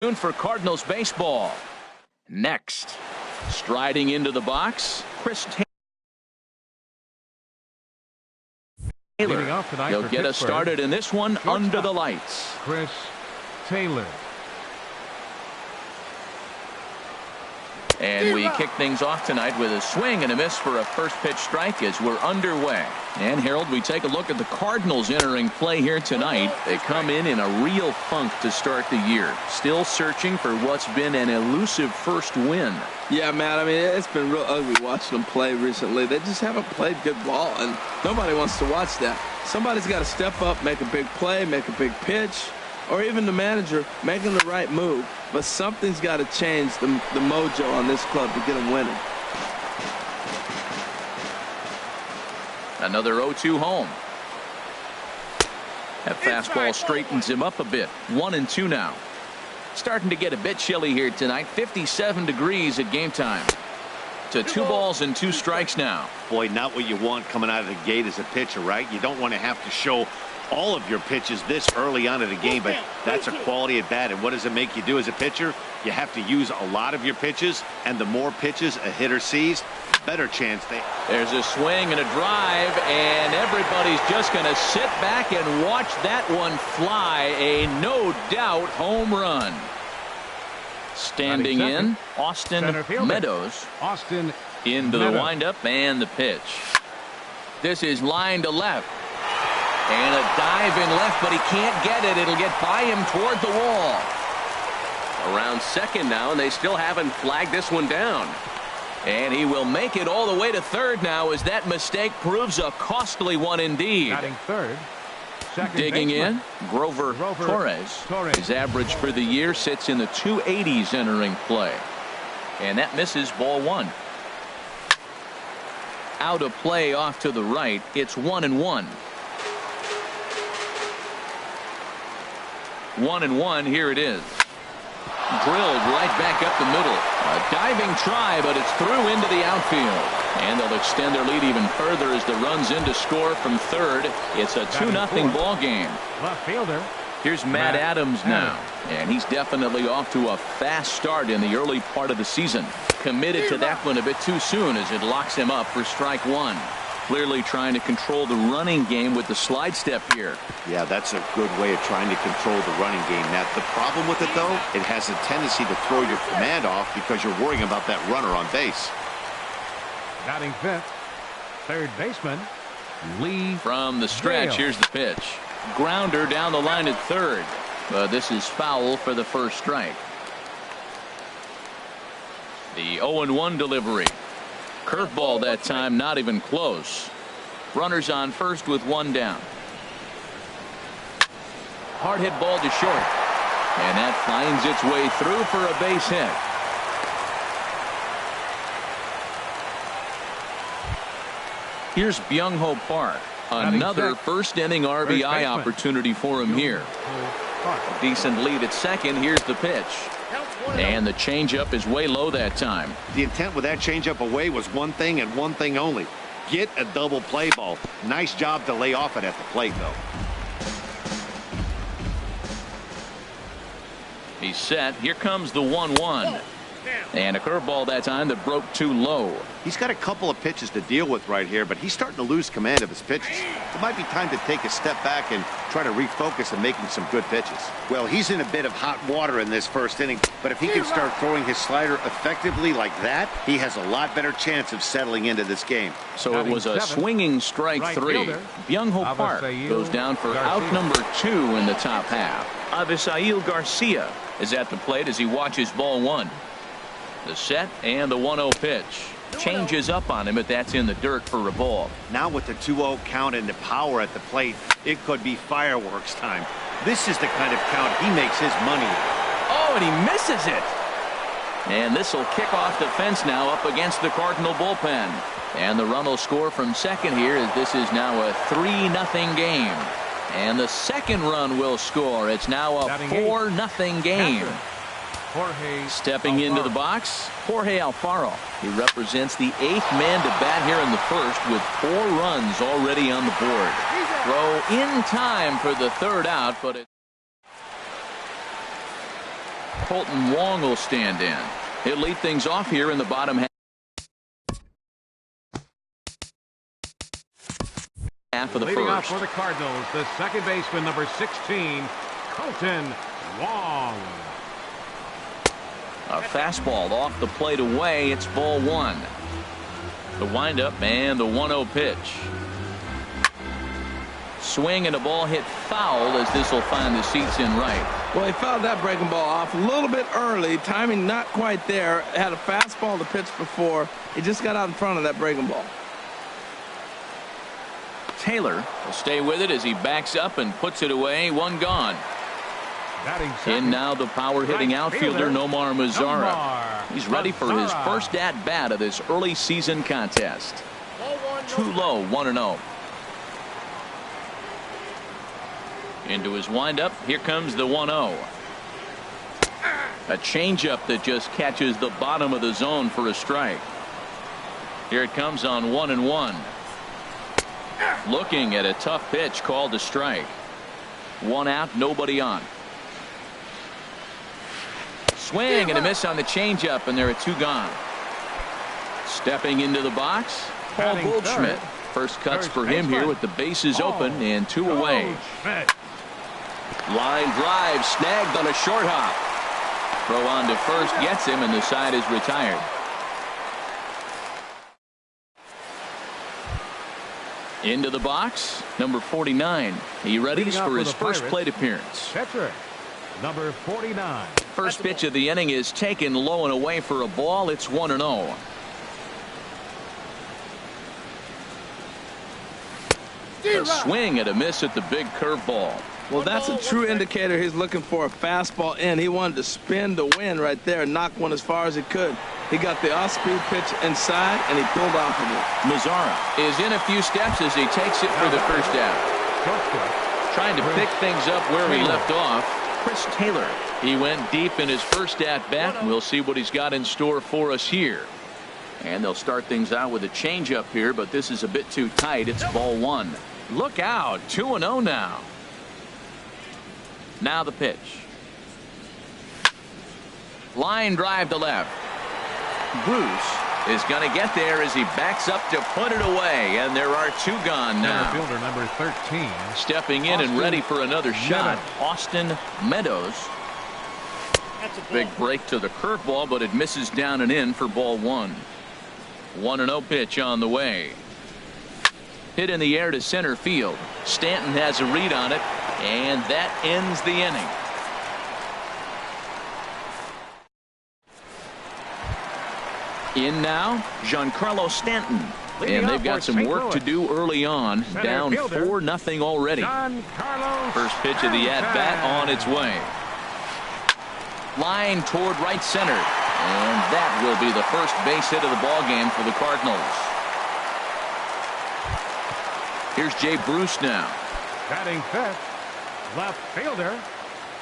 For Cardinals baseball. Next, striding into the box, Chris Taylor. He'll get us started in this one under the lights. Chris Taylor. And we kick things off tonight with a swing and a miss for a first pitch strike as we're underway. And Harold, we take a look at the Cardinals entering play here tonight. They come in a real funk to start the year. Still searching for what's been an elusive first win. Yeah, man, I mean, it's been real ugly watching them play recently. They just haven't played good ball, and nobody wants to watch that. Somebody's got to step up, make a big play, make a big pitch, or even the manager making the right move. But something's got to change the mojo on this club to get them winning. Another 0-2 home. That fastball straightens him up a bit. 1-2 now. Starting to get a bit chilly here tonight. 57 degrees at game time. To 2 balls and 2 strikes now. Boy, not what you want coming out of the gate as a pitcher, right? You don't want to have to show all of your pitches this early on in the game, but that's a quality at bat. And what does it make you do as a pitcher? You have to use a lot of your pitches, and the more pitches a hitter sees, better chance they. There's a swing and a drive, and everybody's just going to sit back and watch that one fly. A no doubt home run. Standing in, Austin Meadows. Austin into the windup and the pitch. This is line to left. And a dive in left, but he can't get it. It'll get by him toward the wall. Around second now, and they still haven't flagged this one down. And he will make it all the way to third now as that mistake proves a costly one indeed. Batting third. Digging in, Grover Torres. His average for the year sits in the 280s entering play. And that misses ball 1. Out of play off to the right. It's 1-1. 1-1. Here it is. Drilled right back up the middle. A diving try, but it's through into the outfield. And they'll extend their lead even further as the runs in to score from third. It's a 2-0 ball game. Left fielder. Here's Matt Adams now. And he's definitely off to a fast start in the early part of the season. Committed to that one a bit too soon as it locks him up for strike 1. Clearly trying to control the running game with the slide step here. Yeah, that's a good way of trying to control the running game. Now, the problem with it, though, it has a tendency to throw your command off because you're worrying about that runner on base. Batting fifth, third baseman, Lee. From the stretch, here's the pitch. Grounder down the line at third. But this is foul for the first strike. The 0-1 delivery. Curveball that time, not even close. Runners on first with 1 down. Hard hit ball to short. And that finds its way through for a base hit. Here's Byung-ho Park. Another first inning RBI opportunity for him here. A decent lead at second. Here's the pitch. And the changeup is way low that time. The intent with that changeup away was one thing and one thing only. Get a double play ball. Nice job to lay off it at the plate, though. He's set. Here comes the 1-1. And a curveball that time that broke too low. He's got a couple of pitches to deal with right here, but he's starting to lose command of his pitches. It might be time to take a step back and try to refocus on making some good pitches. Well, he's in a bit of hot water in this first inning, but if he can start throwing his slider effectively like that, he has a lot better chance of settling into this game. So it was a swinging strike 3. Byung-ho Park goes down for out number 2 in the top half. Avisail Garcia is at the plate as he watches ball 1. The set and the 1-0 pitch. Changes up on him, but that's in the dirt for a ball. Now with the 2-0 count and the power at the plate, it could be fireworks time. This is the kind of count he makes his money. Oh, and he misses it. And this will kick off the fence now up against the Cardinal bullpen. And the run will score from second here as this is now a 3-0 game. And the second run will score. It's now a 4-0 game. Stepping into the box, Jorge Alfaro. He represents the 8th man to bat here in the first with 4 runs already on the board. Throw in time for the third out, but Colton Wong will stand in. He'll lead things off here in the bottom half of the Leading off first. for the Cardinals, the second baseman, number 16, Colton Wong. A fastball off the plate away. It's ball one. The windup and the 1-0 pitch. Swing and a ball hit foul as this will find the seats in right. Well, he fouled that breaking ball off a little bit early. Timing not quite there. Had a fastball to pitch before. He just got out in front of that breaking ball. Taylor will stay with it as he backs up and puts it away. One gone. In now the power hitting outfielder Nomar Mazara. He's ready for his first at bat of this early season contest. Too low, 1-0. Into his windup. Here comes the 1-0. A changeup that just catches the bottom of the zone for a strike. Here it comes on 1-1. Looking at a tough pitch called a strike. One out, nobody on. Swing and a miss on the changeup, and there are two gone. Stepping into the box, Paul Goldschmidt. First cuts for him here with the bases open and two away. Line drive snagged on a short hop. Throw on to first gets him, and the side is retired. Into the box, number 49. He readies for his first plate appearance. Catcher, number 49. First pitch of the inning is taken low and away for a ball. It's 1-0. A swing and a miss at the big curveball. Well, that's a true indicator he's looking for a fastball in. He wanted to spin to win right there, knock one as far as he could. He got the off-speed pitch inside, and he pulled off of it. Mazara is in a few steps as he takes it for the first out. Trying to pick things up where he left off, Chris Taylor. He went deep in his first at-bat. We'll see what he's got in store for us here. And they'll start things out with a changeup here, but this is a bit too tight. It's ball one. Look out, 2-0 now. Now the pitch. Line drive to left. Bruce is going to get there as he backs up to put it away, and there are two gone now. Fielder number 13. Stepping in and ready for another shot, Austin Meadows. Big break to the curveball, but it misses down and in for ball one. 1-0 pitch on the way. Hit in the air to center field. Stanton has a read on it, and that ends the inning. In now, Giancarlo Stanton. And they've got some work to do early on. Down 4-0 already. First pitch of the at-bat on its way. Line toward right center. And that will be the first base hit of the ball game for the Cardinals. Here's Jay Bruce now. Batting fifth, left fielder,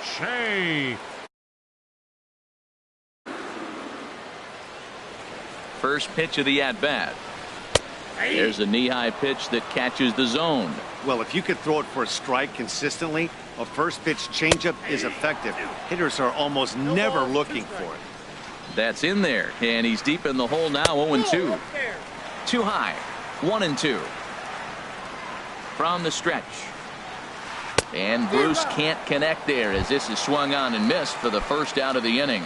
Shea. First pitch of the at-bat. There's a knee-high pitch that catches the zone. Well, if you could throw it for a strike consistently, a first pitch changeup is effective. Hitters are almost never looking for it. That's in there, and he's deep in the hole now. 0-2. Too high. 1-2. From the stretch. And Bruce can't connect there as this is swung on and missed for the first out of the inning.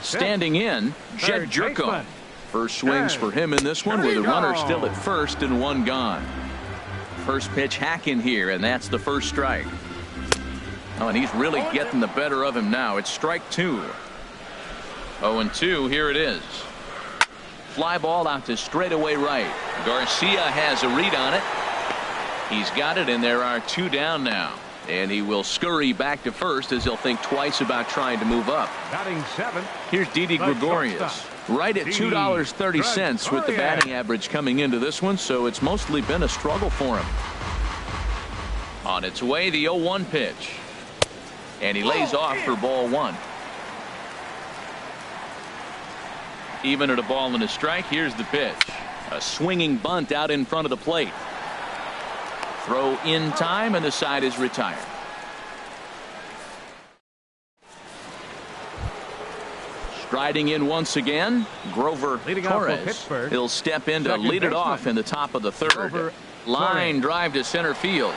Standing in, Jed Jerko. First swings for him in this one with a runner still at first and one gone. First pitch hacking here, and that's the first strike. Oh, and he's really getting the better of him now. It's strike two. 0-2, here it is. Fly ball out to straightaway right. Garcia has a read on it. He's got it, and there are two down now. And he will scurry back to first as he'll think twice about trying to move up. Batting seventh. Here's Didi Gregorius. Right at $2.30 with the batting average coming into this one, so it's mostly been a struggle for him. On its way, the 0-1 pitch. And he lays off for ball one. Even at a ball and a strike, here's the pitch. A swinging bunt out in front of the plate. Throw in time, and the side is retired. Striding in once again, Grover Leading off for Torres. Pittsburgh, He'll step in to second lead it baseman, off in the top of the third. Grover Line Torres. drive to center field.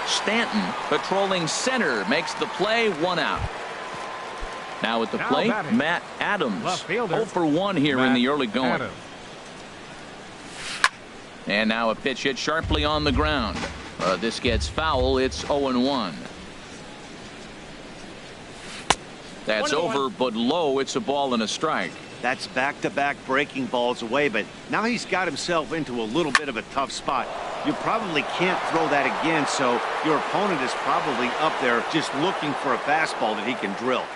Stanton patrolling center makes the play, 1 out. Now at the Now plate, batting, Matt Adams. left fielder, 0 for 1 here in Matt the early going. Adams. And now a pitch hit sharply on the ground. This gets foul. It's 0-1. That's over, but low. It's a ball and a strike. That's back-to-back breaking balls away, but now he's got himself into a little bit of a tough spot. You probably can't throw that again, so your opponent is probably up there just looking for a fastball that he can drill.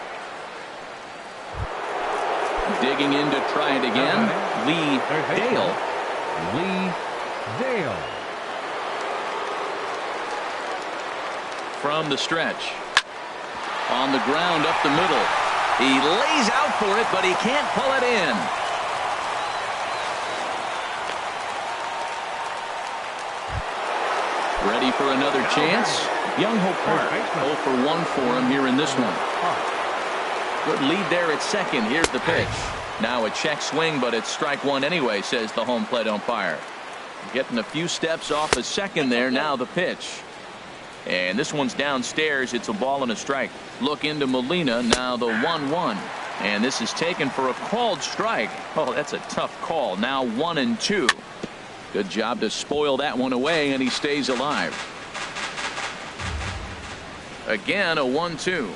Digging in to try it again, Lee Dale. Lee Dale. From the stretch. On the ground up the middle. He lays out for it, but he can't pull it in. Ready for another chance? Young Hope Park. 0 for 1 for him here in this one. Good lead there at second. Here's the pitch. Now a check swing, but it's strike 1 anyway, says the home plate umpire. Getting a few steps off a second there. Now the pitch. And this one's downstairs. It's a ball and a strike. Look into Molina. Now the 1-1. And this is taken for a called strike. Oh, that's a tough call. Now 1-2. Good job to spoil that one away, and he stays alive. Again, a 1-2.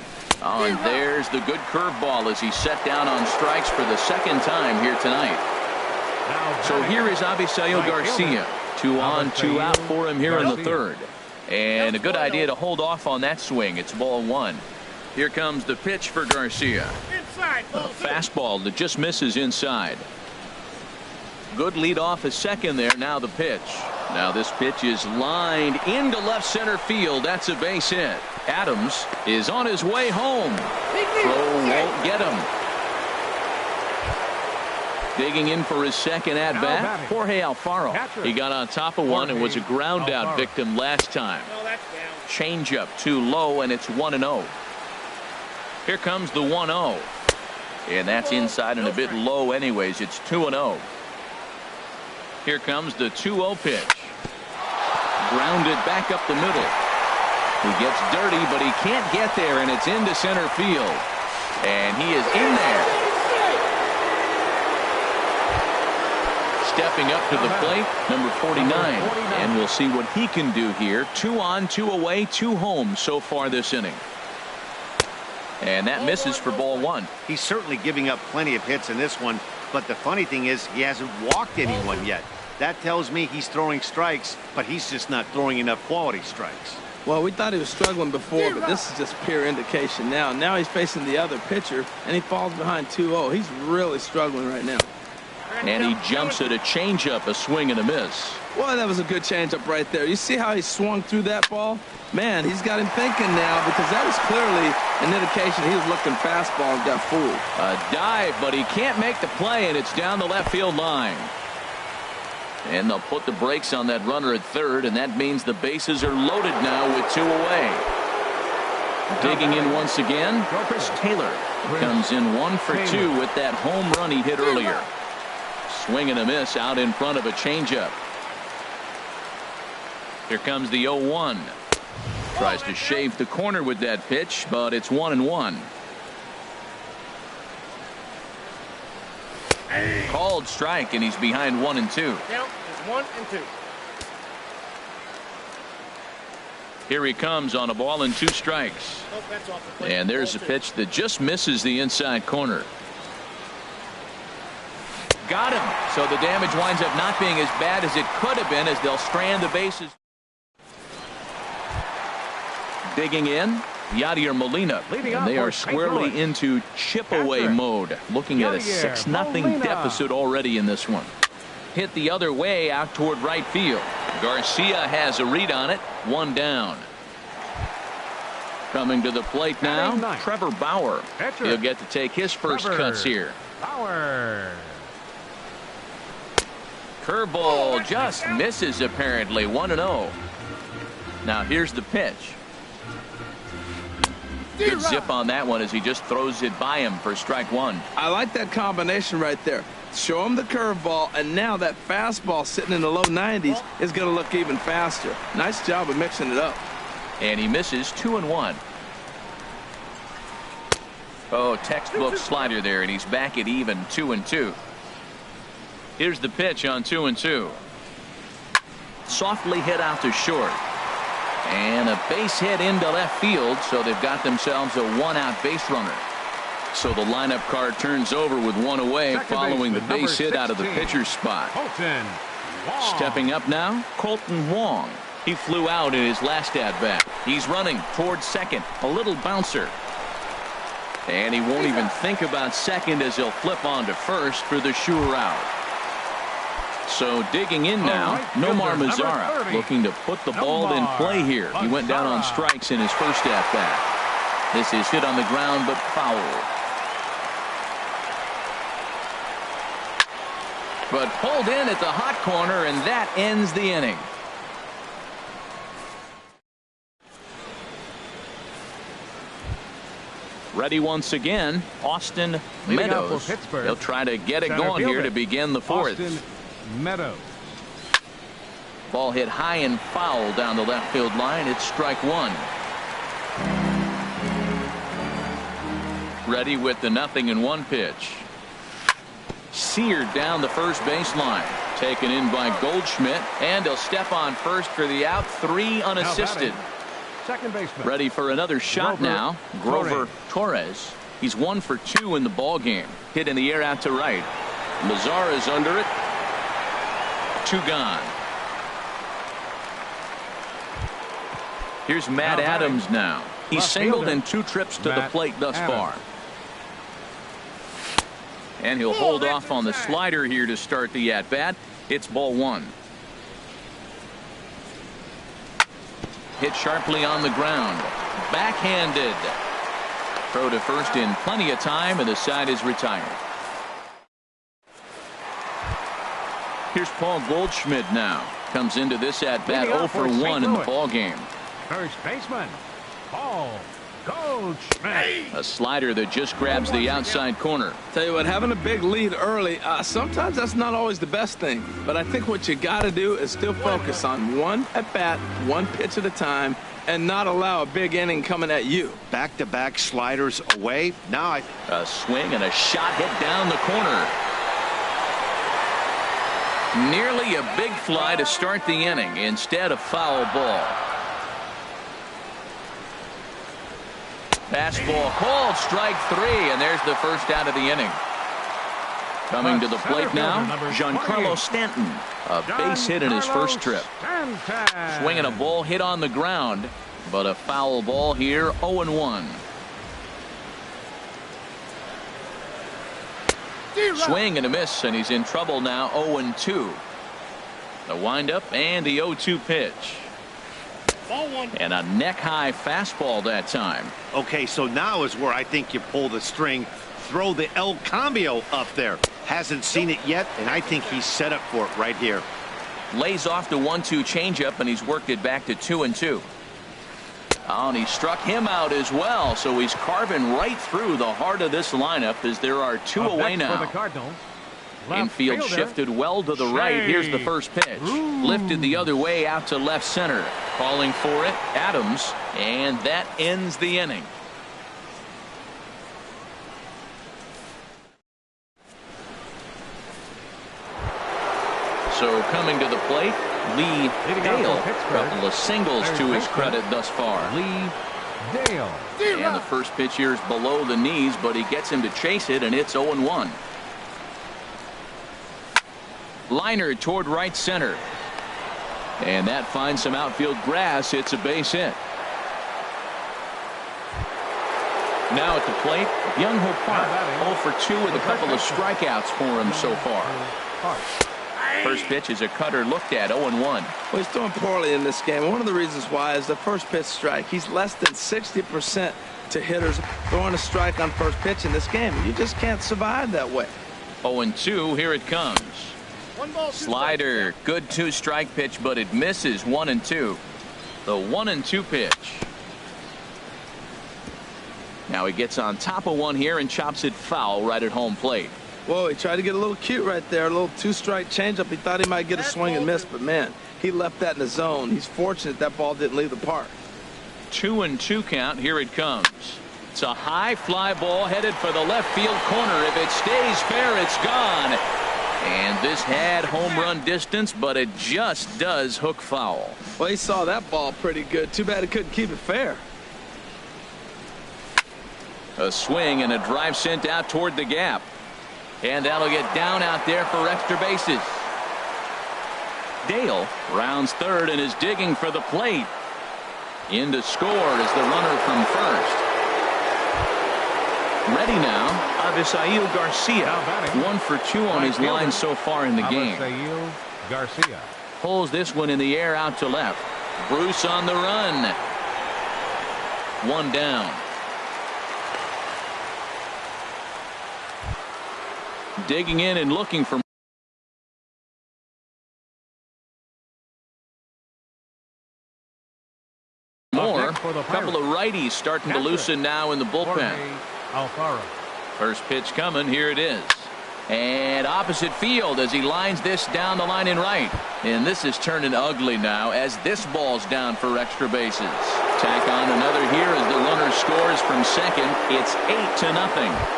Oh, and there's the good curveball as he set down on strikes for the second time here tonight. So here is Avisail Garcia. 2 on, 2 out for him here in the third. And a good idea to hold off on that swing. It's ball 1. Here comes the pitch for Garcia. A fastball that just misses inside. Good lead off a second there. Now the pitch. Now this pitch is lined into left center field. That's a base hit. Adams is on his way home. Throw won't get him. Digging in for his second at bat, Jorge Alfaro. He got on top of one and was a ground out victim last time. Changeup too low, and it's 1-0. Here comes the 1-0. And that's inside and a bit low anyways. It's 2-0. Here comes the 2-0 pitch. Grounded back up the middle. He gets dirty, but he can't get there, and it's into center field. And he is in there. Stepping up to the plate, number 49. And we'll see what he can do here. 2 on, 2 away, 2 home so far this inning. And that misses for ball 1. He's certainly giving up plenty of hits in this one, but the funny thing is he hasn't walked anyone yet. That tells me he's throwing strikes, but he's just not throwing enough quality strikes. Well, we thought he was struggling before, but this is just pure indication now. Now he's facing the other pitcher, and he falls behind 2-0. He's really struggling right now. And he jumps at a changeup, a swing and a miss. Well, that was a good changeup right there. You see how he swung through that ball? Man, he's got him thinking now, because that was clearly an indication he was looking fastball and got fooled. A dive, but he can't make the play, and it's down the left field line. And they'll put the brakes on that runner at third, and that means the bases are loaded now with 2 away. Digging in once again, Chris Taylor comes in 1 for 2 with that home run he hit earlier. Swing and a miss out in front of a changeup. Here comes the 0-1. Tries to shave the corner with that pitch, but it's 1-1. Called strike, and he's behind 1-2. Count is 1 and 2. Here he comes on a ball and 2 strikes. And there's a pitch that just misses the inside corner. Got him. So the damage winds up not being as bad as it could have been, as they'll strand the bases. Digging in, Yadier Molina. And they are squarely into chip away mode. Looking at a 6-0 deficit already in this one. Hit the other way out toward right field. Garcia has a read on it. 1 down. Coming to the plate now, Trevor Bauer. He'll get to take his first cuts here. Bauer. Curveball just misses apparently. 1-0. Now here's the pitch. Good zip on that one as he just throws it by him for strike one. I like that combination right there. Show him the curveball, and now that fastball sitting in the low 90s is going to look even faster. Nice job of mixing it up. And he misses 2-1. Oh, textbook slider there, and he's back at even 2-2. Here's the pitch on 2-2. Softly hit out to short. And a base hit into left field, so they've got themselves a one-out base runner. So the lineup card turns over with one away following the base hit out of the pitcher's spot. Stepping up now, Colton Wong. He flew out in his last at-bat. He's running towards second, a little bouncer. And he won't even think about second as he'll flip on to first for the sure out. So digging in now, Nomar Mazara looking to put the ball in play here. He went down on strikes in his first at-bat. This is hit on the ground but foul. But pulled in at the hot corner, and that ends the inning. Ready once again, Austin Meadows. He'll try to get it going here to begin the fourth. Meadows. Ball hit high and foul down the left field line. It's strike one. Ready with the 0-1 pitch. Seared down the first baseline. Taken in by Goldschmidt, and he'll step on first for the out. 3 unassisted. Second baseman. Ready for another shot now. Grover Torres. He's 1 for 2 in the ball game. Hit in the air out to right. Mazara's under it. 2 gone. Here's Matt Adams now. He's singled in 2 trips to the plate thus far. And he'll hold off on the slider here to start the at-bat. It's ball 1. Hit sharply on the ground. Backhanded. Throw to first in plenty of time, and the side is retired. Here's Paul Goldschmidt now. Comes into this at-bat 0 for 1 in the ball game. First baseman, Paul Goldschmidt. A slider that just grabs the outside corner. Tell you what, having a big lead early, sometimes that's not always the best thing. But I think what you got to do is still focus on one at-bat, one pitch at a time, and not allow a big inning coming at you. Back-to-back sliders away. Now a swing and a shot hit down the corner. Nearly a big fly to start the inning. Instead, a foul ball. Fastball called, strike 3, and there's the first out of the inning. Coming to the plate now, Giancarlo Stanton. A base hit in his first trip. Swinging a ball hit on the ground, but a foul ball here, 0-1. Swing and a miss, and he's in trouble now, 0-2. The windup and the 0-2 pitch. And a neck-high fastball that time. Okay, so now is where I think you pull the string. Throw the El Cambio up there. Hasn't seen it yet, and I think he's set up for it right here. Lays off the 1-2 changeup, and he's worked it back to 2-2. Oh, and he struck him out as well, so he's carving right through the heart of this lineup as there are 2 away now. Infield shifted well to the right. Here's the first pitch. Lifted the other way out to left center. Calling for it, Adams, and that ends the inning. So coming to the plate, Lee Dale. A couple of singles to his credit thus far. Lee Dale. And the first pitch here is below the knees, but he gets him to chase it, and it's 0-1. Liner toward right center. And that finds some outfield grass. It's a base hit. Now at the plate, Young-Ho Park. 0 for 2 with a couple of strikeouts for him so far. First pitch is a cutter looked at, 0-1. Well, he's doing poorly in this game. One of the reasons why is the first pitch strike. He's less than 60% to hitters throwing a strike on first pitch in this game. You just can't survive that way. 0-2, here it comes. Slider, good 2-strike pitch, but it misses 1-2. The 1-2 pitch. Now he gets on top of one here and chops it foul right at home plate. Whoa, he tried to get a little cute right there. A little two-strike changeup. He thought he might get a swing and miss, but, man, he left that in the zone. He's fortunate that ball didn't leave the park. 2-2 count. Here it comes. It's a high fly ball headed for the left field corner. If it stays fair, it's gone. And this had home run distance, but it just does hook foul. Well, he saw that ball pretty good. Too bad he couldn't keep it fair. A swing and a drive sent out toward the gap. And that'll get down out there for extra bases. Dale rounds third and is digging for the plate. In to score is the runner from first. Ready now, Avisail Garcia. 1 for 2 on his line so far in the game. Avisail Garcia. Pulls this one in the air out to left. Bruce on the run. 1 down. Digging in and looking for more. A couple of righties starting to loosen now in the bullpen. First pitch coming. Here it is. And opposite field as he lines this down the line in right. And this is turning ugly now as this ball's down for extra bases. Tack on another here as the runner scores from second. It's 8-0.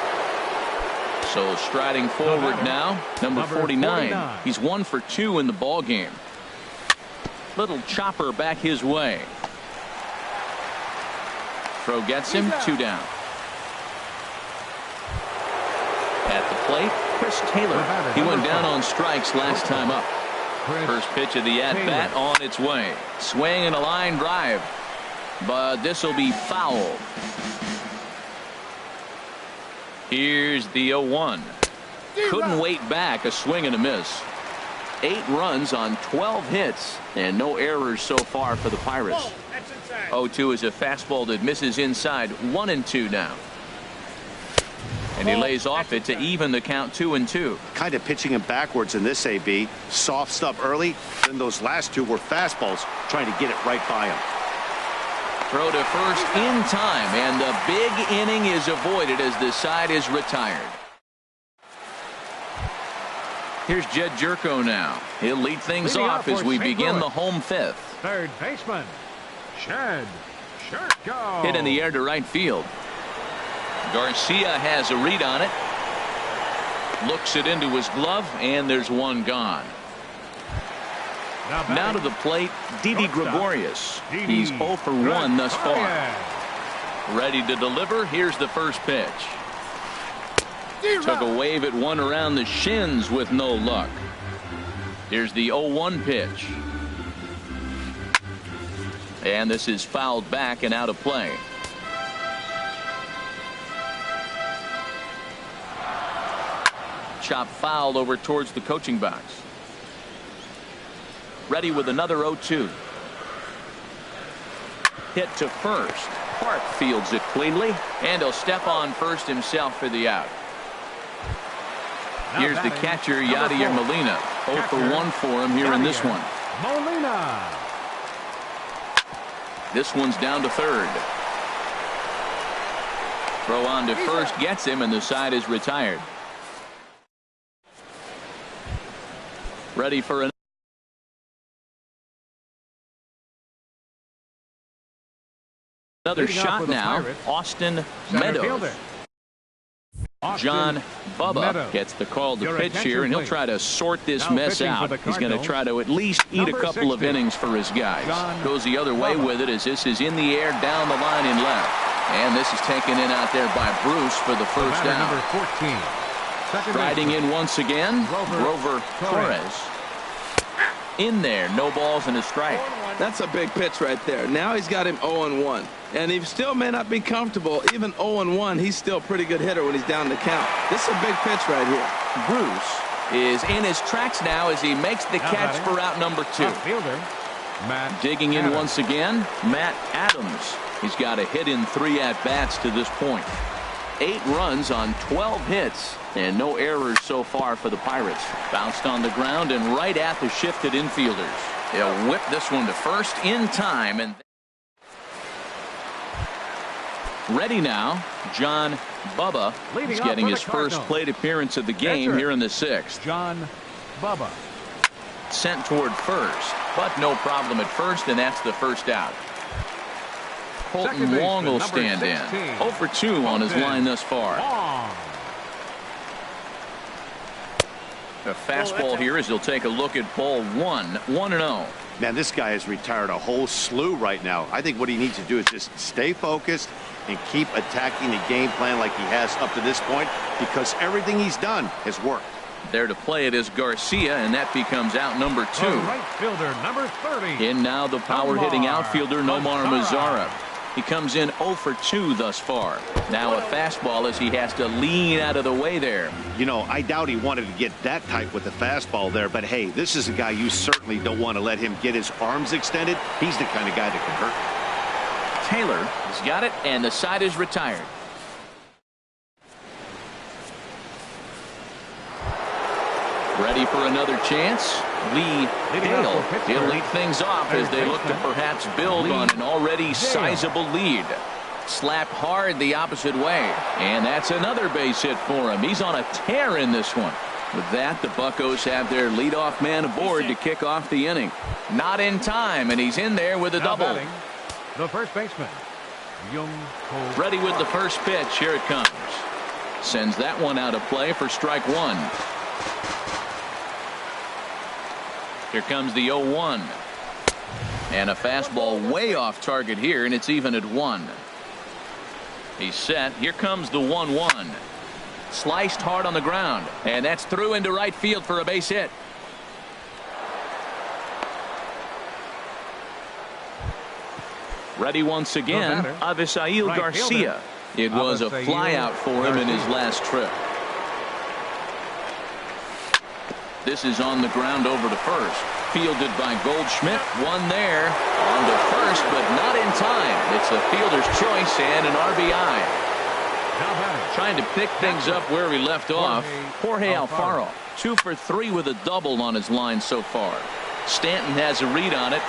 So striding forward now, number 49. He's 1 for 2 in the ball game. Little chopper back his way. Throw gets him. 2 down. At the plate, Chris Taylor. He went down on strikes last time up. First pitch of the at-bat on its way. Swing and a line drive. But this will be foul. Here's the 0-1. Couldn't wait back. A swing and a miss. 8 runs on 12 hits and no errors so far for the Pirates. 0-2 is a fastball that misses inside. 1-2 now. And he lays off it to even the count. 2-2. Kind of pitching him backwards in this AB. Soft stuff early. Then those last 2 were fastballs trying to get it right by him. Throw to first in time, and the big inning is avoided as the side is retired. Here's Jed Jerko now. He'll lead things off as we begin the home 5th. Third baseman, Jed Jerko. Hit in the air to right field. Garcia has a read on it. Looks it into his glove, and there's one gone. Now to the plate, Didi Gregorius. He's 0 for 1 thus far. Ready to deliver. Here's the first pitch. Took a wave at one around the shins with no luck. Here's the 0-1 pitch. And this is fouled back and out of play. Chop fouled over towards the coaching box. Ready with another 0-2. Hit to first. Park fields it cleanly, and he'll step on first himself for the out. Here's the catcher, Yadier Molina. 0 for 1 for him here in this one. Molina. This one's down to third. Throw on to first gets him, and the side is retired. Ready for another shot now. Austin Meadows. John Bubba gets the call to pitch here, and he'll try to sort this mess out. He's going to try to at least eat a couple of innings for his guys. Goes the other way with it as this is in the air down the line in left. And this is taken in out there by Bruce for the first down. Number 14. Striding in once again, Grover Torres. In there, no balls and a strike. That's a big pitch right there. Now he's got him 0-1. And he still may not be comfortable. Even 0-1, he's still a pretty good hitter when he's down the count. This is a big pitch right here. Bruce is in his tracks now as he makes the catch for out number 2. Digging in once again, Matt Adams. He's got a hit in 3 at-bats to this point. 8 runs on 12 hits and no errors so far for the Pirates. Bounced on the ground and right at the shifted infielders. They'll whip this one to first in time, and Ready now, John Bubba is getting his first plate appearance of the game here in the 6th. John Bubba. Sent toward first, but no problem at first, and that's the first out. Colton Wong will stand in. 0 for 2 on his line thus far. The fastball here as he'll take a look at ball 1, 1-0. Man, this guy has retired a whole slew right now. I think what he needs to do is just stay focused and keep attacking the game plan like he has up to this point, because everything he's done has worked. There to play it is Garcia, and that becomes out number 2. Right fielder, number 30. In now the power-hitting outfielder, Nomar Mazara. He comes in 0 for 2 thus far. Now a fastball as he has to lean out of the way there. You know, I doubt he wanted to get that tight with the fastball there, but hey, this is a guy you certainly don't want to let him get his arms extended. He's the kind of guy that can hurt. Taylor has got it, and the side is retired. Ready for another chance? Lee Hale. He'll lead things off as they look to perhaps build on an already sizable lead. Slap hard the opposite way, and that's another base hit for him. He's on a tear in this one. With that, the Buccos have their leadoff man aboard to kick off the inning. Not in time, and he's in there with a double. Batting, the first baseman, Ready with the first pitch. Here it comes. Sends that one out of play for strike 1. Here comes the 0-1. And a fastball way off target here, and it's even at 1. He's set. Here comes the 1-1. Sliced hard on the ground, and that's through into right field for a base hit. Ready once again, Avisail Garcia. It was a flyout for him in his last trip. This is on the ground over to first. Fielded by Goldschmidt. One there. On to first, but not in time. It's a fielder's choice and an RBI. Trying to pick things up where we left off. Jorge Alfaro. 2 for 3 with a double on his line so far. Stanton has a read on it.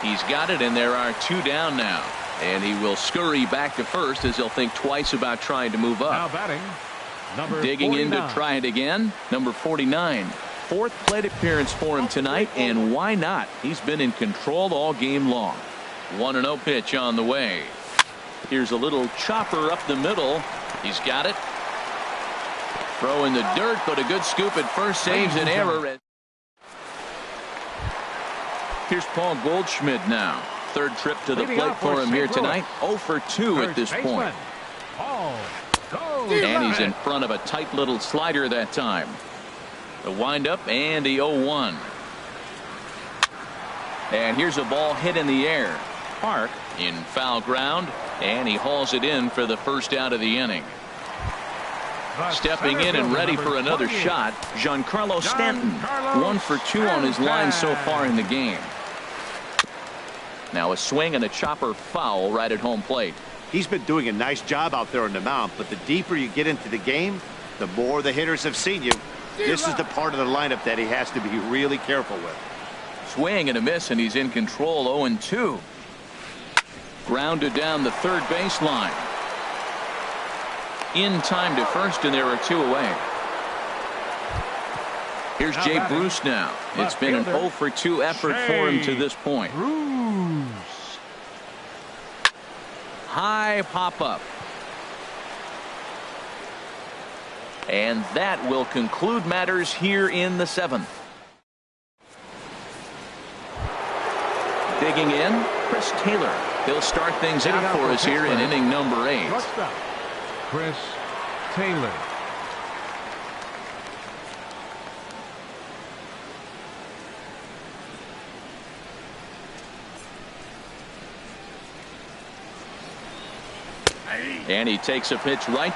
He's got it, and there are 2 down now. And he will scurry back to first as he'll think twice about trying to move up. Now batting, number Digging 49. in to try it again, number 49. 4th plate appearance for him tonight, and why not? He's been in control all game long. 1-0 pitch on the way. Here's a little chopper up the middle. He's got it. Throw in the dirt, but a good scoop at first saves an error. Here's Paul Goldschmidt now. 3rd trip to the plate for him here tonight. 0 for 2 at this point. And he's in front of a tight little slider that time. The windup and the 0-1. And here's a ball hit in the air. Park in foul ground, and he hauls it in for the first out of the inning. Stepping in and ready for another shot, Giancarlo Stanton. 1 for 2 on his line so far in the game. Now a swing and a chopper foul right at home plate. He's been doing a nice job out there on the mound, but the deeper you get into the game, the more the hitters have seen you. This is the part of the lineup that he has to be really careful with. Swing and a miss, and he's in control. 0-2. Grounded down the 3rd baseline. In time to first, and there are 2 away. Here's Jay Bruce now. It's been an 0 for 2 effort for him to this point. High pop up. And that will conclude matters here in the 7th. Digging in, Chris Taylor. He'll start things out for us here in inning number 8. Chris Taylor. And he takes a pitch right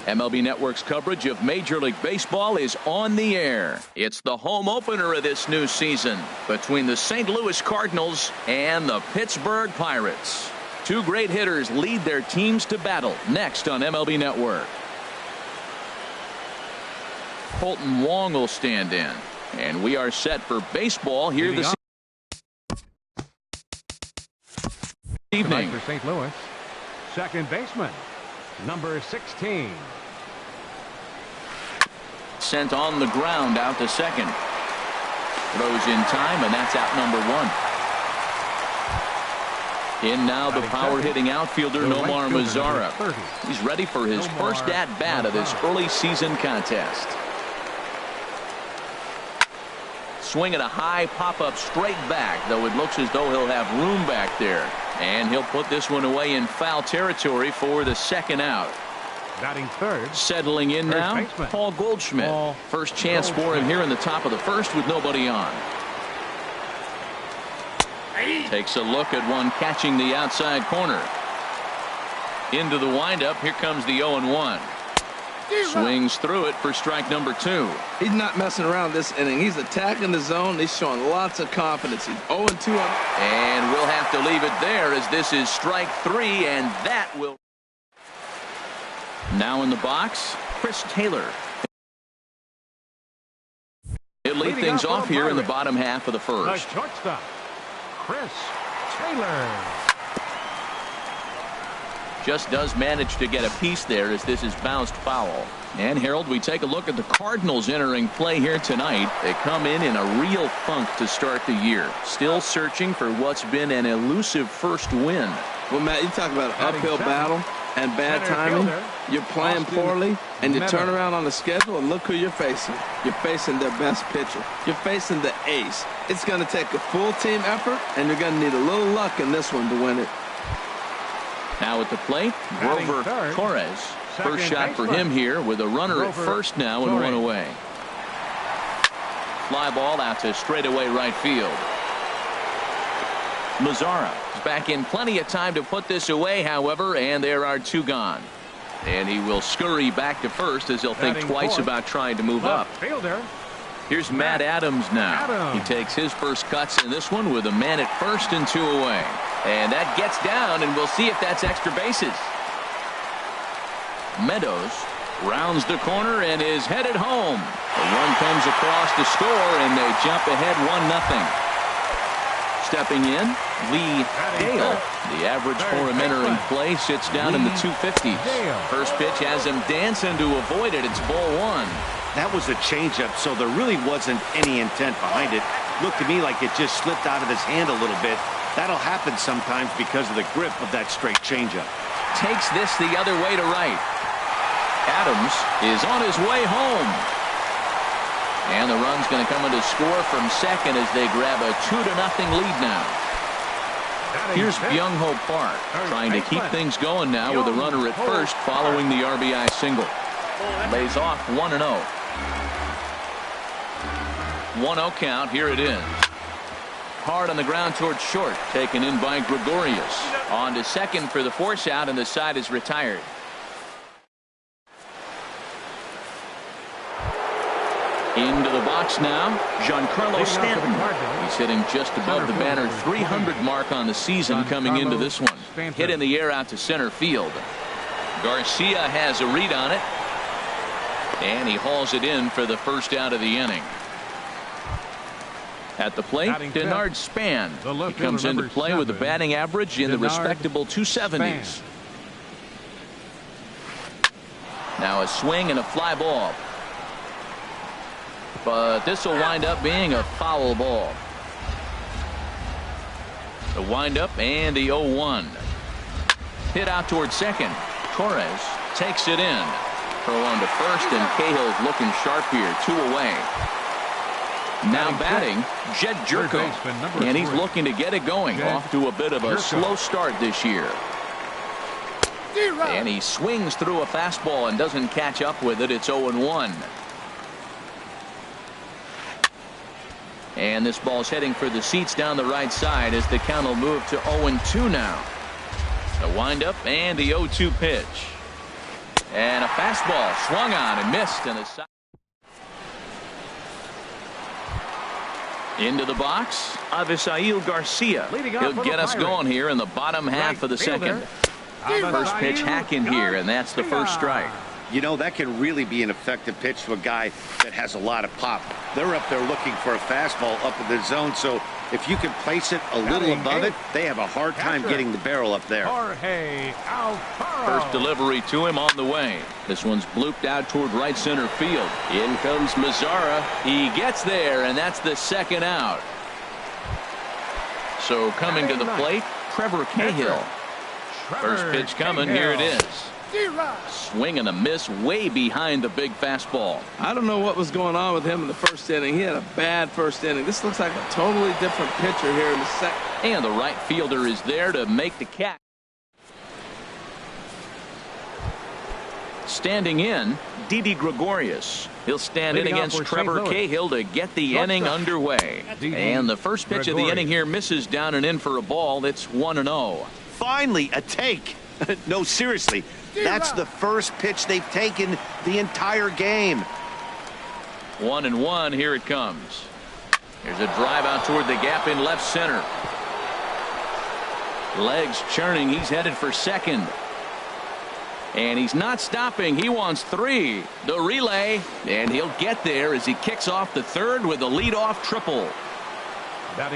MLB Network's coverage of Major League Baseball is on the air. It's the home opener of this new season between the St. Louis Cardinals and the Pittsburgh Pirates. Two great hitters lead their teams to battle next on MLB Network. Colton Wong will stand in, and we are set for baseball here this evening. For St. Louis, second baseman, number 16. Sent on the ground out to second. Throws in time, and that's out number one. In now the power-hitting outfielder Nomar Mazara. He's ready for his first at-bat of this early season contest. Swinging a high pop-up straight back, though it looks as though he'll have room back there. And he'll put this one away in foul territory for the second out. Batting third. Settling in now, baseman, Paul Goldschmidt. First chance for him here in the top of the first with nobody on. Takes a look at one catching the outside corner. Into the windup. Here comes the 0-1. Swings through it for strike number 2. He's not messing around this inning. He's attacking the zone. He's showing lots of confidence. He's 0-2 And we'll have to leave it there as this is strike 3, and that will. Now in the box, Chris Taylor. He'll lead things off here in the bottom half of the first. The shortstop, Chris Taylor. Just does manage to get a piece there as this is bounced foul. And Harold, we take a look at the Cardinals entering play here tonight. They come in a real funk to start the year. Still searching for what's been an elusive first win. Well, Matt, you talk about an uphill battle and bad timing. You're playing poorly, and you turn around on the schedule, and look who you're facing. You're facing their best pitcher. You're facing the ace. It's going to take a full team effort, and you're going to need a little luck in this one to win it. Now at the plate, Grover Torres. First shot for him here with a runner at first now and one away. Fly ball out to straightaway right field. Mazara is back in plenty of time to put this away, however, and there are two gone. And he will scurry back to first as he'll think twice about trying to move up. Here's Matt Adams now. He takes his first cuts in this one with a man at first and 2 away. And that gets down, and we'll see if that's extra bases. Meadows rounds the corner and is headed home. The run comes across to score, and they jump ahead 1-0. Stepping in, Lee Dale. The average for him entering play sits down in the 250s. First pitch has him dancing to avoid it. It's ball 1. That was a changeup, so there really wasn't any intent behind it. Looked to me like it just slipped out of his hand a little bit. That'll happen sometimes because of the grip of that straight changeup. Takes this the other way to right. Adams is on his way home. And the run's going to come in to score from second as they grab a 2-0 lead now. Here's Byung-Ho Park trying to keep things going now with a runner at first following the RBI single. Lays off 1-0. 1-0 count. Here it is. Hard on the ground towards short. Taken in by Gregorius. On to second for the force out, and the side is retired. Into the box now, Giancarlo Stanton. He's hitting just above the banner 300 mark on the season coming into this one. Hit in the air out to center field. Garcia has a read on it. And he hauls it in for the first out of the inning. At the plate, Denard Span. He comes into play with a batting average in the respectable 270s. Now a swing and a fly ball. But this will wind up being a foul ball. The windup and the 0-1. Hit out towards second. Torres takes it in. Throw on to first, and Cahill's looking sharp here. 2 away. Now batting, Jed Jerko, and he's looking to get it going. Off to a bit of a slow start this year. And he swings through a fastball and doesn't catch up with it. It's 0-1. And this ball's heading for the seats down the right side as the count will move to 0-2 now. The windup and the 0-2 pitch. And a fastball swung on and missed. And the into the box, Avisail Garcia. He'll get us going here in the bottom half of the second. First pitch hack in here, and that's the first strike. You know, that can really be an effective pitch to a guy that has a lot of pop. They're up there looking for a fastball up in the zone, so if you can place it a little above it, they have a hard time getting the barrel up there. First delivery to him on the way. This one's blooped out toward right center field. In comes Mazzara. He gets there, and that's the second out. So coming to the plate, Trevor Cahill. First pitch coming. Here it is. Swing and a miss way behind the big fastball. I don't know what was going on with him in the first inning. He had a bad first inning. This looks like a totally different pitcher here in the second. And the right fielder is there to make the catch. Standing in, Didi Gregorius. He'll stand in against Trevor Cahill to get the inning underway. And the first pitch of the inning here misses down and in for a ball. It's 1-0. Finally, a take. No, seriously. That's the first pitch they've taken the entire game. 1-1. Here it comes. There's a drive out toward the gap in left center. Legs churning. He's headed for second. And he's not stopping. He wants 3. The relay. And he'll get there as he kicks off the third with a leadoff triple.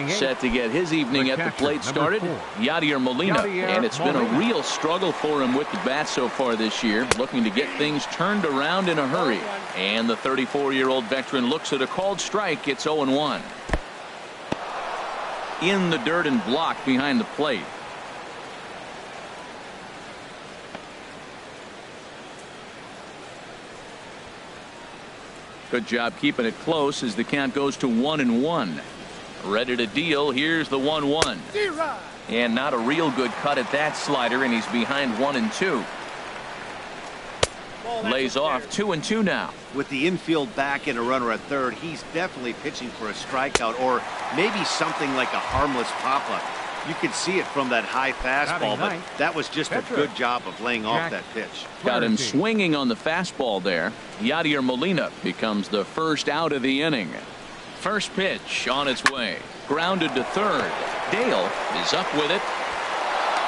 Set to get his evening at the plate started, Yadier Molina. And it's been a real struggle for him with the bat so far this year, looking to get things turned around in a hurry. And the 34-year-old veteran looks at a called strike. It's 0-1. In the dirt and blocked behind the plate. Good job keeping it close as the count goes to 1-1. Ready to deal. Here's the 1-1. And not a real good cut at that slider, and he's behind 1-2. Lays off 2-2 now. With the infield back and a runner at third, he's definitely pitching for a strikeout or maybe something like a harmless pop-up. You can see it from that high fastball, but that was just a good job of laying off that pitch. Got him swinging on the fastball there. Yadier Molina becomes the first out of the inning. First pitch on its way. Grounded to third. Dale is up with it.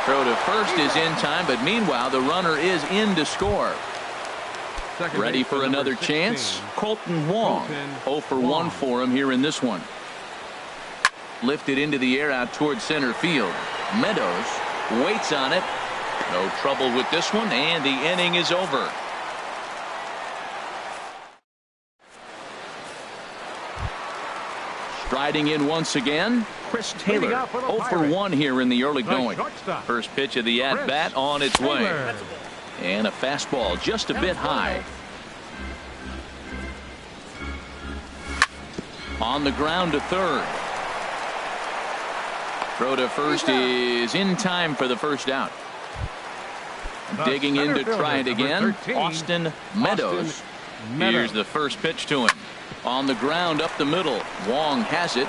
Throw to first is in time, but meanwhile the runner is in to score. Ready for another chance. Colton Wong. 0 for 1 for him here in this one. Lifted into the air out toward center field. Meadows waits on it. No trouble with this one, and the inning is over. Striding in once again, Chris Taylor. 0 for 1 here in the early going. First pitch of the at-bat on its way. And a fastball just a bit high. On the ground to third. Throw to first is in time for the first out. Digging in to try it again, Austin Meadows. Here's the first pitch to him. On the ground up the middle. Wong has it.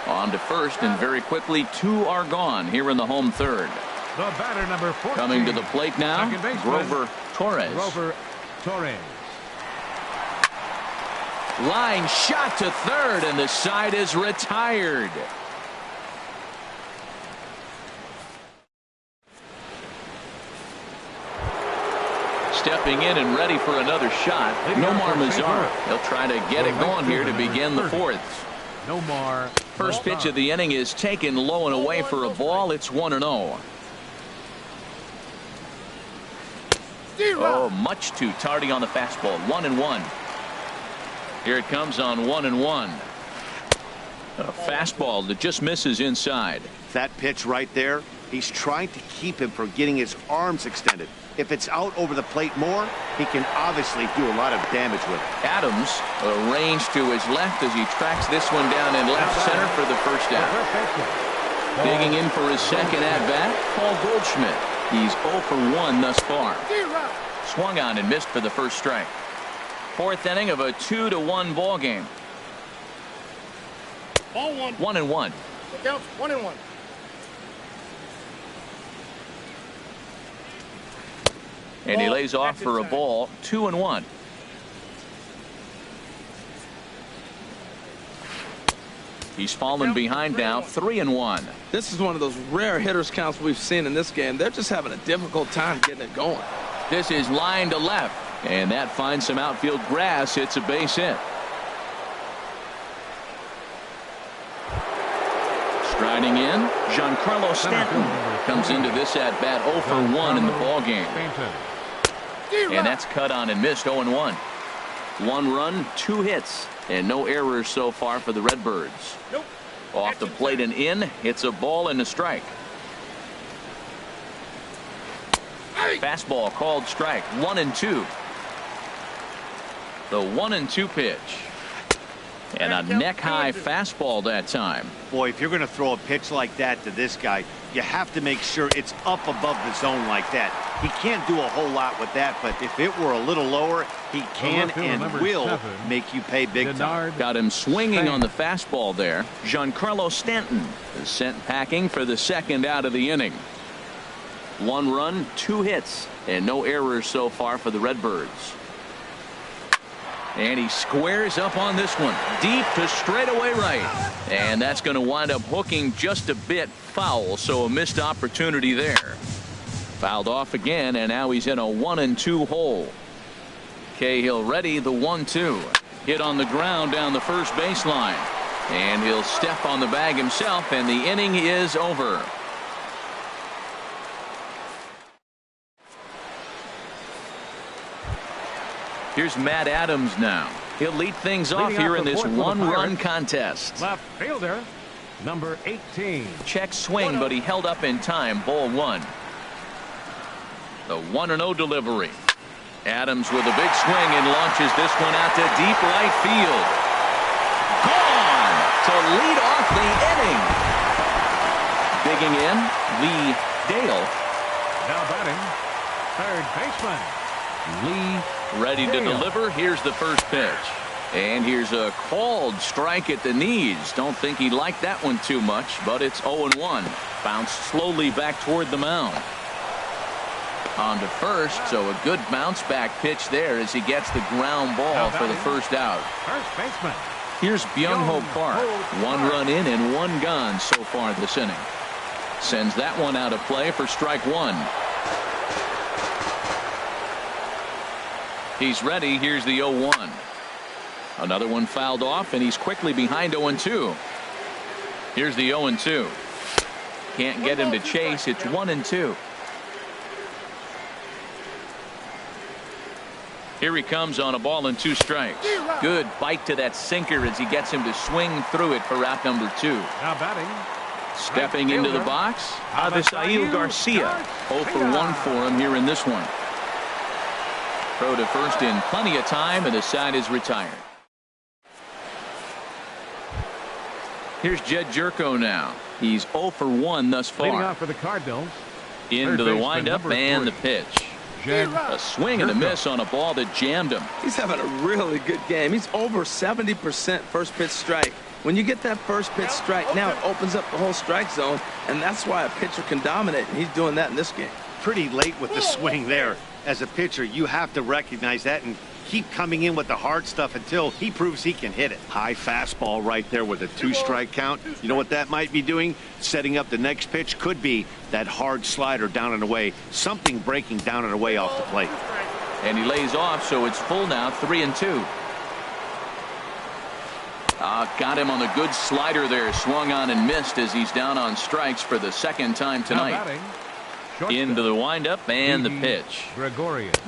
On to first, and very quickly 2 are gone here in the home third. The batter, number 14. Coming to the plate now, Grover Torres. Line shot to third, and the side is retired. Stepping in and ready for another shot, Nomar Mazara. He'll try to get it going here to begin the fourth. First pitch of the inning is taken low and away for a ball. It's 1-0. Oh, much too tardy on the fastball. 1-1. Here it comes on 1-1. A fastball that just misses inside. That pitch right there, he's trying to keep him from getting his arms extended. If it's out over the plate more, he can obviously do a lot of damage with it. Adams arranged to his left as he tracks this one down in left center for the first out. Digging in for his second at-bat, Paul Goldschmidt. He's 0 for 1 thus far. Swung on and missed for the first strike. Fourth inning of a 2-1 ball game. Ball 1. 1-1. The count's 1-1. And he lays off for a ball, 2-1. He's fallen behind now, 3-1. This is one of those rare hitters counts we've seen in this game. They're just having a difficult time getting it going. This is line to left, and that finds some outfield grass. It's a base hit. Striding in, Giancarlo Stanton comes into this at bat 0 for 1 in the ball game. And that's cut on and missed, 0-1. 1 run, 2 hits, and no errors so far for the Redbirds. Nope. Off the plate and in, it's a ball and a strike. Fastball called strike, 1-2. The 1-2 pitch. And a neck-high fastball that time. Boy, if you're going to throw a pitch like that to this guy, you have to make sure it's up above the zone like that. He can't do a whole lot with that, but if it were a little lower, he can and will make you pay big time. Got him swinging on the fastball there. Giancarlo Stanton is sent packing for the second out of the inning. 1 run, 2 hits, and no errors so far for the Redbirds. And he squares up on this one, deep to straightaway right. And that's going to wind up hooking just a bit foul, so a missed opportunity there. Fouled off again, and now he's in a 1-2 hole. Cahill ready, the 1-2. Hit on the ground down the first baseline. And he'll step on the bag himself, and the inning is over. Here's Matt Adams now. He'll lead things off here in this 1-run contest. Left fielder, number 18. Check swing, but he held up in time. Ball 1. The 1-0 delivery. Adams with a big swing and launches this one out to deep right field. Gone to lead off the inning. Digging in, Lee Dale. Now batting, third baseman, Lee. Ready to deliver. Here's the first pitch. And here's a called strike at the knees. Don't think he liked that one too much, but it's 0-1. Bounced slowly back toward the mound. On to first, so a good bounce back pitch there as he gets the ground ball for the first out. First baseman. Here's Byung-ho Park. 1 run in and 1 gone so far this inning. Sends that one out of play for strike 1. He's ready. Here's the 0-1. Another one fouled off, and he's quickly behind 0-2. Here's the 0-2. Can't get him to chase. It's 1-2. Here he comes on a ball and 2 strikes. Good bite to that sinker as he gets him to swing through it for out number 2. Now batting. Stepping into the box, Avisail Garcia. 0 for 1 for him here in this one. Throw to first in plenty of time, and the side is retired. Here's Jed Jerko now. He's 0 for 1 thus far. Leading off for the Cardinals. Into the windup and the pitch. A swing and a miss on a ball that jammed him. He's having a really good game. He's over 70% first pitch strike. When you get that first pitch strike, now it opens up the whole strike zone, and that's why a pitcher can dominate, and he's doing that in this game. Pretty late with the swing there. As a pitcher, you have to recognize that and keep coming in with the hard stuff until he proves he can hit it. High fastball right there with a 2-strike count. You know what that might be doing? Setting up the next pitch. Could be that hard slider down and away. Something breaking down and away off the plate. And he lays off, so it's full now, 3-2. Got him on a good slider there. Swung on and missed as he's down on strikes for the second time tonight. Into the windup and the pitch.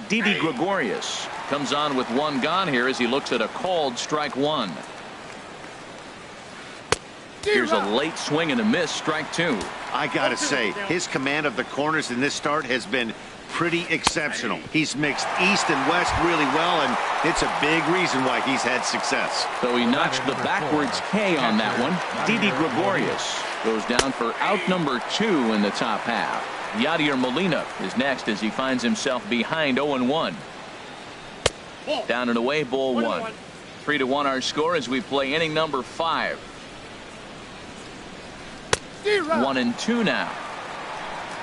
Didi Gregorius comes on with 1 gone here as he looks at a called strike 1. Here's a late swing and a miss, strike 2. I gotta say, his command of the corners in this start has been pretty exceptional. He's mixed east and west really well, and it's a big reason why he's had success. So he notched the backwards K on that one. Didi Gregorius goes down for out number 2 in the top half. Yadier Molina is next as he finds himself behind 0-1. Down and away, ball 1. 3-1 our score as we play inning number 5. 1-2 now.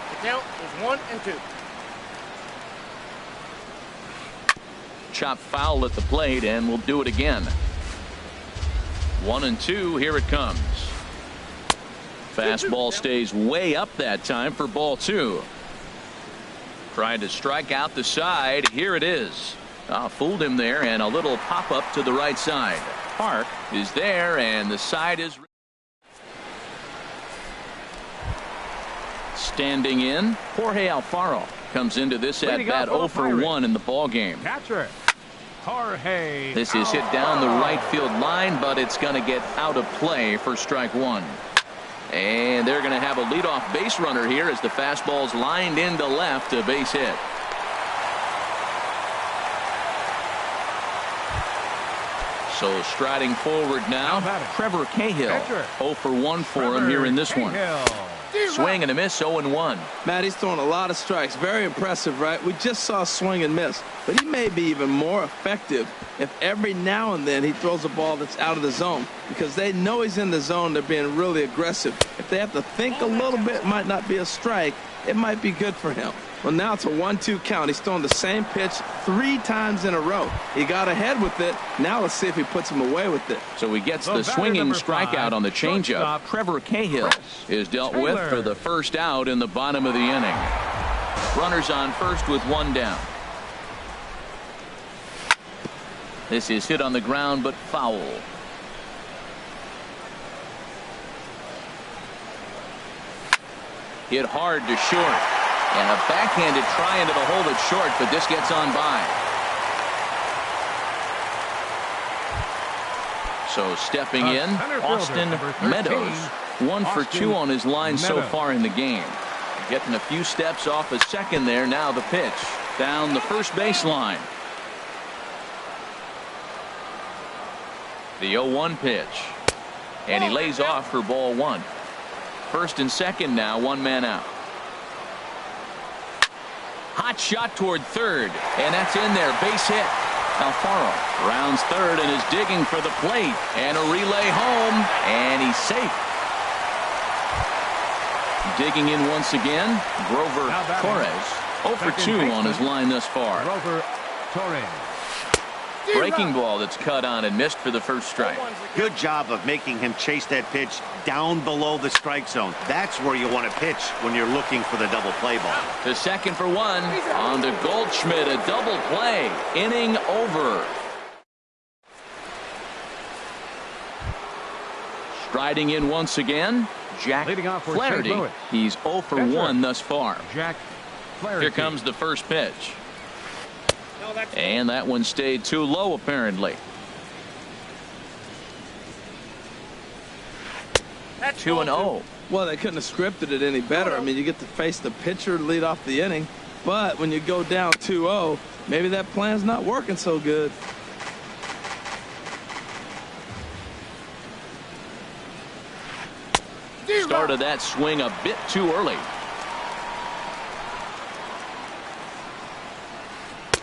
The count is 1-2. chop foul at the plate, and we'll do it again. 1-2. Here it comes. Fastball stays way up that time for ball 2. Trying to strike out the side. Here it is. Fooled him there, and a little pop up to the right side. Park is there, and the side is standing in. Jorge Alfaro comes into this at bat 0 for 1 in the ball game. Catcher Jorge. This is hit down the right field line, but it's going to get out of play for strike 1. And they're going to have a leadoff base runner here as the fastball's lined into left, a base hit. So striding forward now, Trevor Cahill. 0 for 1 for him here in this one. Swing and a miss, 0-1. Matt, he's throwing a lot of strikes. Very impressive, right? We just saw swing and miss, but he may be even more effective if every now and then he throws a ball that's out of the zone, because they know he's in the zone. They're being really aggressive. If they have to think a little bit, it might not be a strike. It might be good for him. Well, now it's a 1-2 count. He's throwing the same pitch 3 times in a row. He got ahead with it. Now let's see if he puts him away with it. So he gets the swinging strikeout on the changeup. Trevor Cahill is dealt with for the first out in the bottom of the inning. Runners on first with 1 down. This is hit on the ground, but foul. Hit hard to short. And a backhanded try into the hole that's short, but this gets on by. So stepping in, Austin Meadows. 1 for 2 on his line so far in the game. Getting a few steps off a second there. Now the pitch down the first baseline. The 0-1 pitch. And he lays off for ball 1. First and second now, 1 man out. Hot shot toward third, and that's in there. Base hit. Alfaro rounds third and is digging for the plate, and a relay home, and he's safe. Digging in once again, Grover Torres. 0 for 2 on his line thus far. Grover Torres. Breaking ball that's cut on and missed for the first strike. Good job of making him chase that pitch down below the strike zone. That's where you want to pitch when you're looking for the double play ball. To second for 1 on to Goldschmidt, a double play. Inning over. Striding in once again, Jack Flaherty. He's 0 for 1 thus far. Jack Flaherty. Here comes the first pitch. And that one stayed too low, apparently. 2-0. Well, they couldn't have scripted it any better. I mean, you get to face the pitcher, lead off the inning. But when you go down 2-0, maybe that plan's not working so good. Started that swing a bit too early.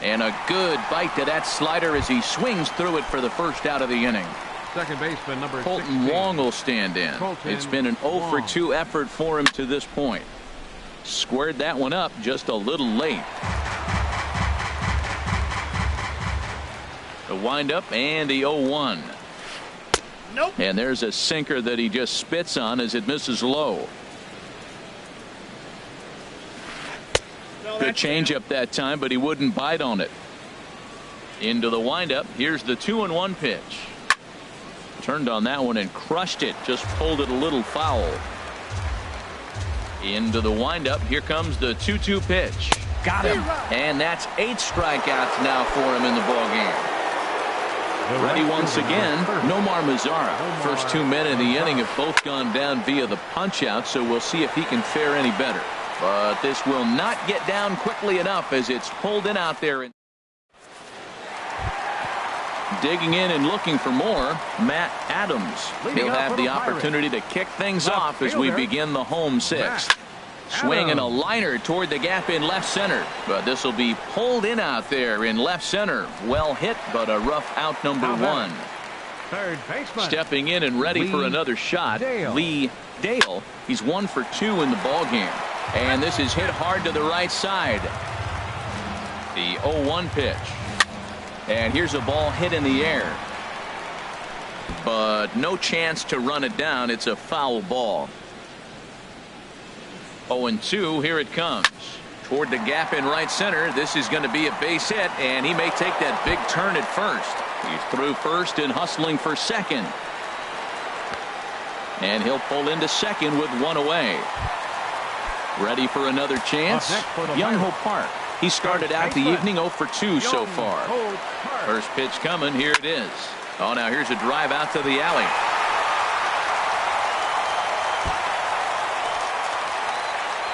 And a good bite to that slider as he swings through it for the first out of the inning. Second baseman number Colton 16. Wong will stand in. It's been an 0 for 2 effort for him to this point. Squared that one up just a little late. The windup and the 0-1. Nope. And there's a sinker that he just spits on as it misses low. Good changeup that time, but he wouldn't bite on it. Into the windup. Here's the 2-1 pitch. Turned on that one and crushed it. Just pulled it a little foul. Into the windup. Here comes the 2-2 pitch. Got him. And that's 8 strikeouts now for him in the ball game. Ready once again, Nomar Mazara. First 2 men in the inning have both gone down via the punch out, so we'll see if he can fare any better. But this will not get down quickly enough as it's pulled in out there. Digging in and looking for more, Matt Adams. He'll have the opportunity to kick things off as we begin the home 6th. Swinging a liner toward the gap in left center. But this will be pulled in out there in left center. Well hit, but a rough out number 1. Third baseman. Stepping in and ready for another shot, Lee Dale. He's 1 for 2 in the ball game. And this is hit hard to the right side. The 0-1 pitch. And here's a ball hit in the air. But no chance to run it down. It's a foul ball. 0-2. Here it comes. Toward the gap in right center. This is going to be a base hit, and he may take that big turn at first. He's through first and hustling for second. And he'll pull into second with one away. Ready for another chance? Young-Ho Park. He started out the evening 0 for 2 so far. First pitch coming. Here it is. Oh, now here's a drive out to the alley.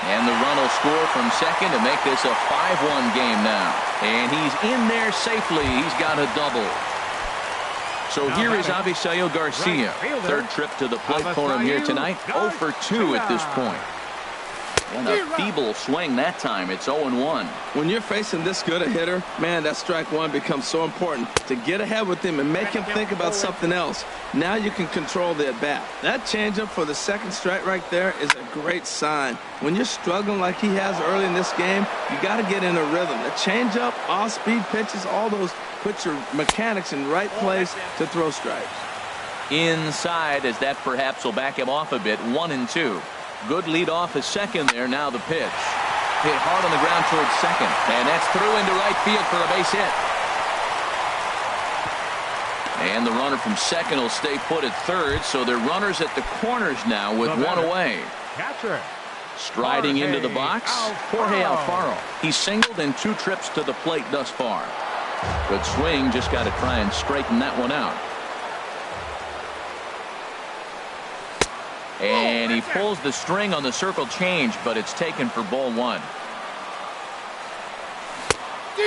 And the run will score from second to make this a 5-1 game now. And he's in there safely. He's got a double. So here is Avisail Garcia. Third trip to the plate for him here tonight. 0 for 2 at this point. And a feeble swing that time. It's 0-1. When you're facing this good a hitter, man, that strike one becomes so important to get ahead with him and make him think about something else. Now you can control the at-bat. That changeup for the second strike right there is a great sign. When you're struggling like he has early in this game, you got to get in a rhythm. The changeup, off-speed pitches, all those put your mechanics in right place to throw strikes. Inside, as that perhaps will back him off a bit. 1-2. Good lead off at second there. Now the pitch. Hit hard on the ground towards second. And that's through into right field for a base hit. And the runner from second will stay put at third. So they're runners at the corners now with one away. Catcher. Striding into the box, Jorge Alfaro. He's singled in 2 trips to the plate thus far. Good swing. Just got to try and straighten that one out. And he pulls the string on the circle change, but it's taken for ball 1.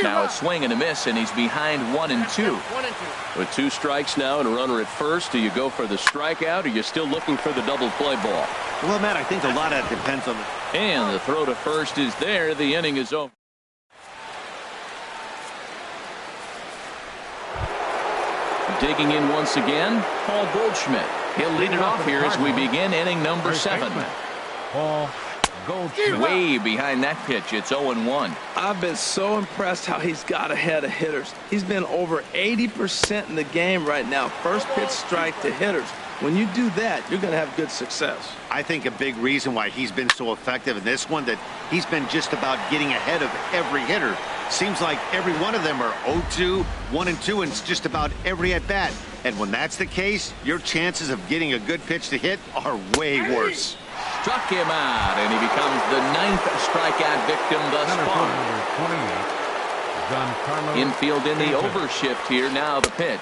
Now a swing and a miss, and he's behind 1-2. With 2 strikes now and a runner at first, do you go for the strikeout, or you're still looking for the double play ball? Well, Matt, I think a lot of that depends on the... And the throw to first is there. The inning is over. Digging in once again, Paul Goldschmidt. He'll lead it off here as we begin inning number 7. Paul Goldschmidt. Way behind that pitch. It's 0-1. I've been so impressed how he's got ahead of hitters. He's been over 80% in the game right now. First pitch strike to hitters. When you do that, you're going to have good success. I think a big reason why he's been so effective in this one, that he's been just about getting ahead of every hitter. Seems like every one of them are 0-2, 1-2, and it's just about every at-bat. And when that's the case, your chances of getting a good pitch to hit are way worse. Struck him out, and he becomes the 9th strikeout victim thus far. Infield in the overshift here. Now the pitch.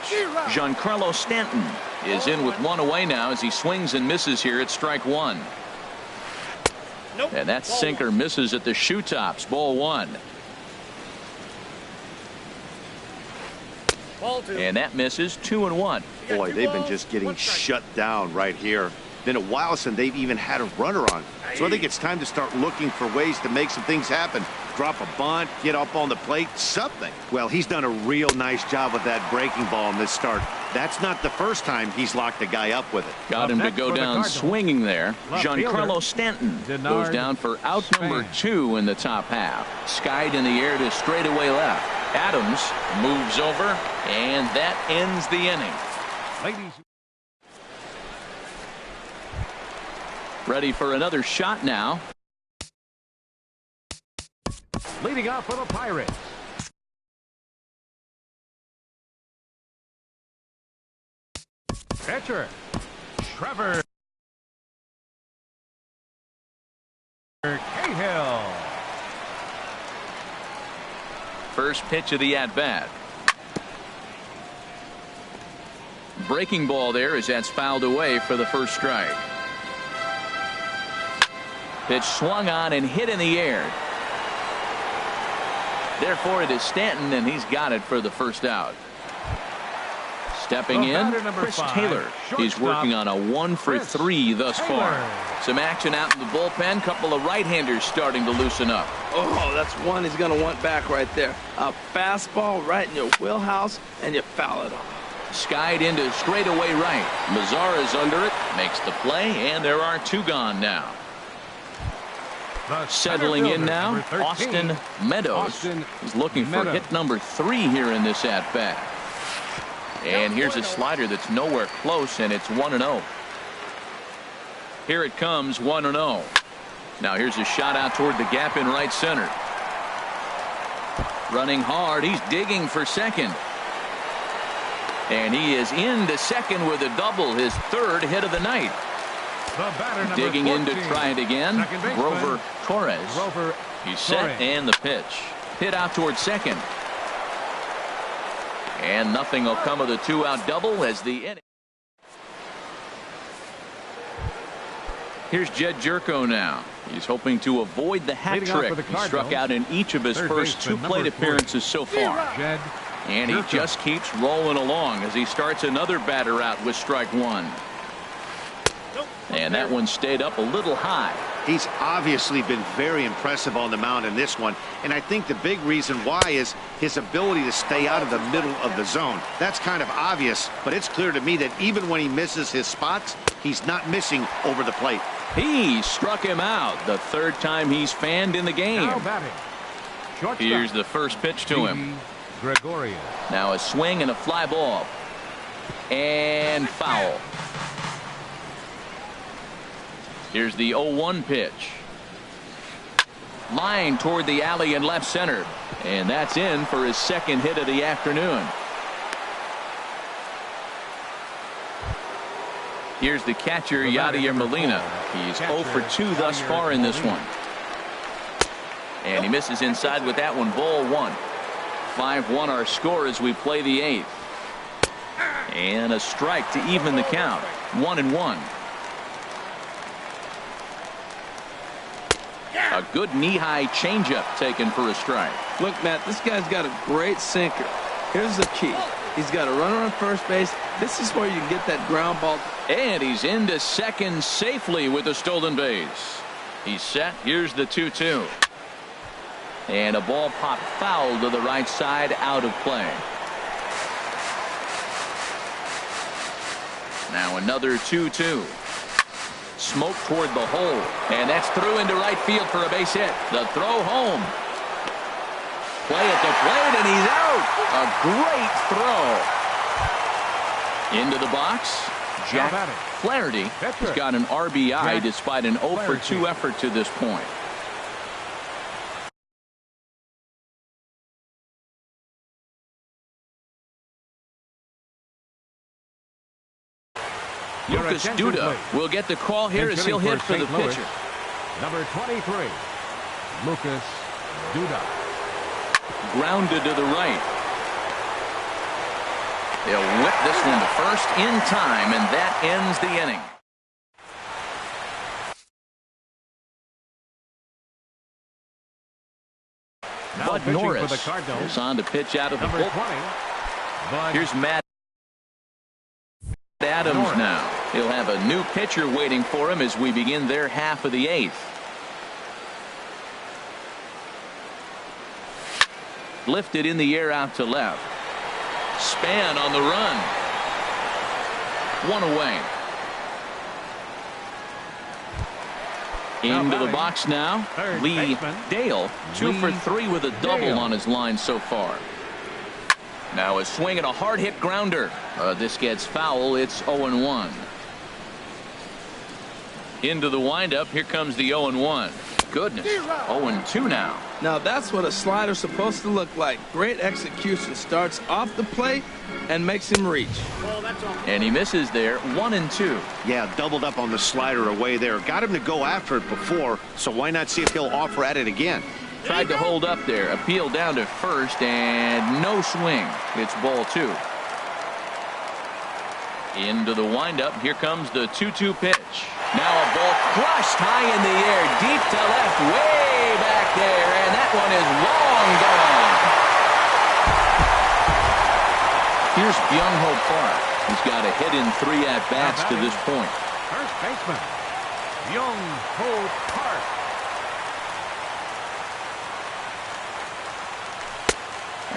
Giancarlo Stanton is in with one away now as he swings and misses here at strike 1. And that sinker misses at the shoe tops. Ball 1. And that misses. 2-1. Boy, they've been just getting shut down right here. Been a while since they've even had a runner on. So I think it's time to start looking for ways to make some things happen. Drop a bunt, get up on the plate, something. Well, he's done a real nice job with that breaking ball in this start. That's not the first time he's locked a guy up with it. Got him to go down swinging there. Giancarlo Stanton goes down for out number 2 in the top half. Skied in the air to straightaway left. Adams moves over, and that ends the inning. Ladies. Ready for another shot now. Leading off for the Pirates. Catcher, Trevor Cahill. First pitch of the at-bat. Breaking ball there as that's fouled away for the first strike. Pitch swung on and hit in the air. Therefore, it is Stanton, and he's got it for the first out. Stepping in, Chris Taylor. He's working on a 1 for 3 thus far. Some action out in the bullpen. Couple of right-handers starting to loosen up. Oh, that's one he's going to want back right there. A fastball right in your wheelhouse, and you foul it off. Skied into straightaway right. Mazara is under it, makes the play, and there are 2 gone now. Settling in now, Austin Meadows is looking for hit number 3 here in this at-bat. And here's a slider that's nowhere close, and it's 1-0. Here it comes, 1-0. Now here's a shot out toward the gap in right center. Running hard, he's digging for second. And he is into second with a double, his 3rd hit of the night. Digging in to try it again, Grover Torres. He's set, and the pitch. Hit out toward second. And nothing will come of the 2-out double as the inning. Here's Jed Jerko now. He's hoping to avoid the hat trick. He struck out in each of his first 2 plate appearances so far. And he just keeps rolling along as he starts another batter out with strike 1. And that one stayed up a little high. He's obviously been very impressive on the mound in this one, and I think the big reason why is his ability to stay out of the middle of the zone. That's kind of obvious, but it's clear to me that even when he misses his spots, he's not missing over the plate. He struck him out the 3rd time he's fanned in the game. Here's the first pitch to him. Now a swing and a fly ball. And foul. Here's the 0-1 pitch. Line toward the alley in left center. And that's in for his 2nd hit of the afternoon. Here's the catcher, Yadier Molina. He's 0 for 2 thus far in this one. And he misses inside with that one. Ball 1. 5-1 our score as we play the 8th. And a strike to even the count. 1-1. A good knee-high changeup taken for a strike. Look, Matt, this guy's got a great sinker. Here's the key. He's got a runner on first base. This is where you can get that ground ball. And he's into second safely with a stolen base. He's set. Here's the 2-2. And a ball popped foul to the right side, out of play. Now another 2-2. Smoke toward the hole. And that's through into right field for a base hit. The throw home. Play at the plate, and he's out. A great throw. Into the box. Jack Flaherty has got an RBI despite an 0 for 2 effort to this point. Lucas Duda will get the call here as he'll hit for the pitcher. Number 23, Lucas Duda. Grounded to the right. They'll whip this one to first in time, and that ends the inning. Bud Norris is on to pitch out of the bullpen. Here's Matt Adams now. He'll have a new pitcher waiting for him as we begin their half of the 8th. Lifted in the air out to left. Span on the run. 1 away. Into the box now. Lee Dale, 2 for 3 with a double on his line so far. Now a swing and a hard hit grounder. This gets foul. It's 0-1. Into the windup. Here comes the 0-1. Goodness. 0-2 now. Now that's what a slider's supposed to look like. Great execution. Starts off the plate and makes him reach. And he misses there. 1-2. Yeah, doubled up on the slider away there. Got him to go after it before, so why not see if he'll offer at it again? Tried to hold up there. Appeal down to first, and no swing. It's ball 2. Into the windup. Here comes the 2-2 pitch. Now a ball crushed high in the air, deep to left, way back there, and that one is long gone. Here's Byung-Ho Park. He's got a hit in 3 at-bats to this point. First baseman, Byung-Ho Park.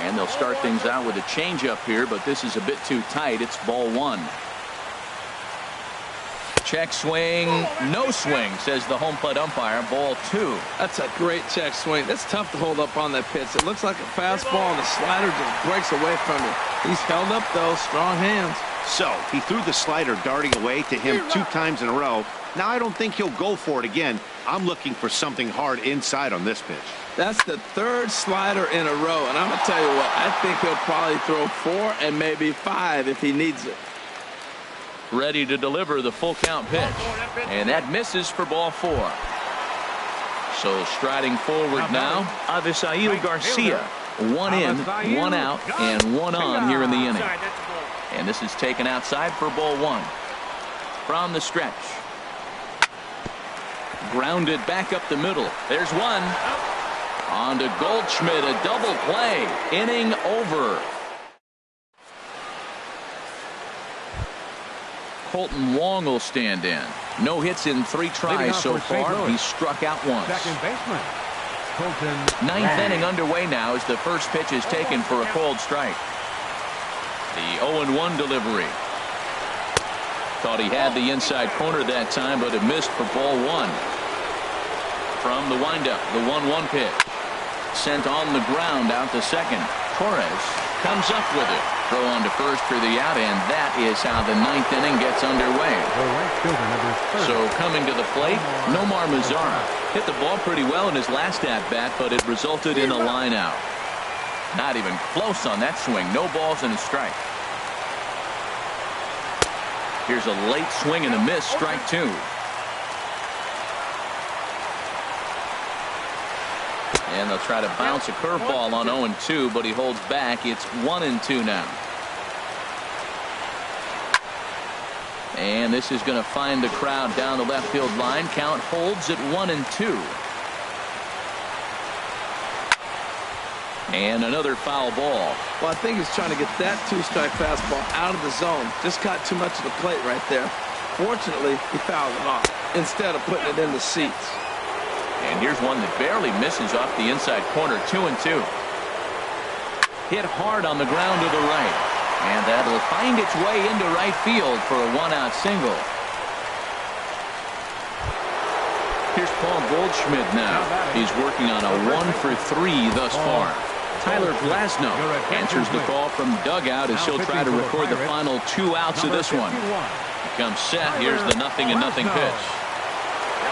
And they'll start things out with a changeup here, but this is a bit too tight. It's ball 1. check swing, no swing, says the home plate umpire. Ball 2. That's a great check swing. That's tough to hold up on that pitch. It looks like a fastball, and the slider just breaks away from it. He's held up, though. Strong hands. So he threw the slider darting away to him 2 times in a row. Now I don't think he'll go for it again. I'm looking for something hard inside on this pitch. That's the 3rd slider in a row, and I'm going to tell you what, I think he'll probably throw 4 and maybe 5 if he needs it. Ready to deliver the full count pitch. And that misses for ball 4. So striding forward now, Avisail Garcia. 1 in, 1 out, and 1 on here in the inning. And this is taken outside for ball 1. From the stretch. Grounded back up the middle. There's 1. On to Goldschmidt, a double play. Inning over. Colton Wong will stand in. No hits in 3 tries so far. He's struck out once. Second baseman, Colton. 9th inning underway now as the first pitch is taken for a cold strike. The 0-1 delivery. Thought he had the inside corner that time, but it missed for ball 1. From the windup, the 1-1 pitch. Sent on the ground out to second. Torres comes up with it. Throw on to first for the out, and that is how the 9th inning gets underway. So coming to the plate, Nomar Mazara hit the ball pretty well in his last at-bat, but it resulted in a line out. Not even close on that swing. No balls and a strike. Here's a late swing and a miss, strike 2. And they'll try to bounce a curveball on 0-2, but he holds back. It's 1-2 now. And this is going to find the crowd down the left field line. Count holds at 1-2. And another foul ball. Well, I think he's trying to get that 2-strike fastball out of the zone. Just got too much of the plate right there. Fortunately, he fouled it off instead of putting it in the seats. And here's one that barely misses off the inside corner. 2-2. Hit hard on the ground to the right. And that'll find its way into right field for a 1-out single. Here's Paul Goldschmidt now. He's working on a 1-for-3 thus far. Tyler Glasnow answers the call from dugout as he'll try to record the final 2 outs of this one. He comes set. Here's the 0-0 pitch.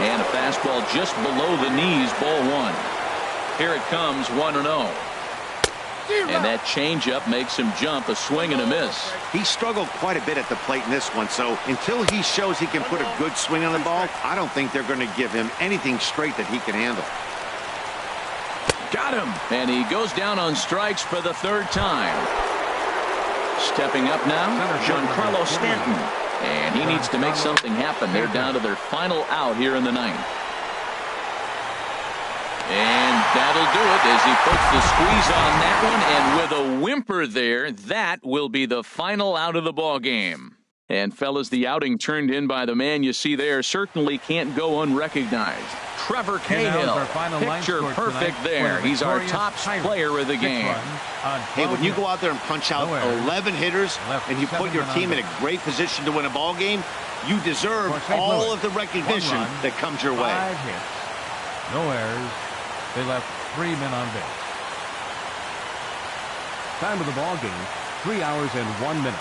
And a fastball just below the knees, ball 1. Here it comes, 1-0. And that changeup makes him jump, a swing and a miss. He struggled quite a bit at the plate in this one, so until he shows he can put a good swing on the ball, I don't think they're going to give him anything straight that he can handle. Got him. And he goes down on strikes for the 3rd time. Stepping up now, Giancarlo Stanton. And he needs to make something happen. They're down to their final out here in the 9th. And that'll do it as he puts the squeeze on that one. And with a whimper there, that will be the final out of the ball game. And fellas, the outing turned in by the man you see there certainly can't go unrecognized. Trevor Cahill, picture perfect there. He's our top player of the game. Hey, when you go out there and punch out 11 hitters and you put your team in a great position to win a ball game, you deserve all of the recognition that comes your way. 5 hits, no errors. They left 3 men on base. Time of the ball game, 3 hours and 1 minute.